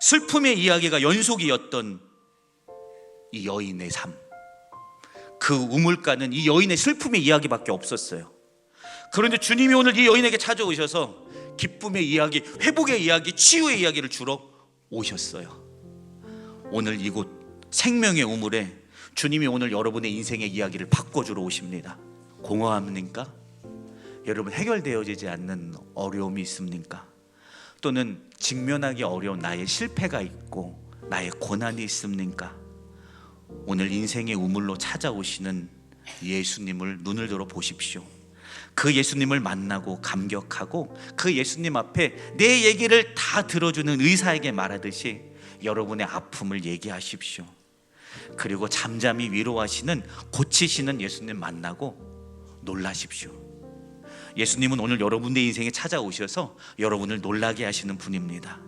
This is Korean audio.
슬픔의 이야기가 연속이었던 이 여인의 삶, 그 우물가는 이 여인의 슬픔의 이야기밖에 없었어요. 그런데 주님이 오늘 이 여인에게 찾아오셔서 기쁨의 이야기, 회복의 이야기, 치유의 이야기를 주러 오셨어요. 오늘 이곳 생명의 우물에 주님이 오늘 여러분의 인생의 이야기를 바꿔주러 오십니다. 공허합니까? 여러분, 해결되어지지 않는 어려움이 있습니까? 또는 직면하기 어려운 나의 실패가 있고 나의 고난이 있습니까? 오늘 인생의 우물로 찾아오시는 예수님을 눈을 들어 보십시오. 그 예수님을 만나고 감격하고 그 예수님 앞에 내 얘기를 다 들어주는 의사에게 말하듯이 여러분의 아픔을 얘기하십시오. 그리고 잠잠히 위로하시는, 고치시는 예수님 만나고 놀라십시오. 예수님은 오늘 여러분의 인생에 찾아오셔서 여러분을 놀라게 하시는 분입니다.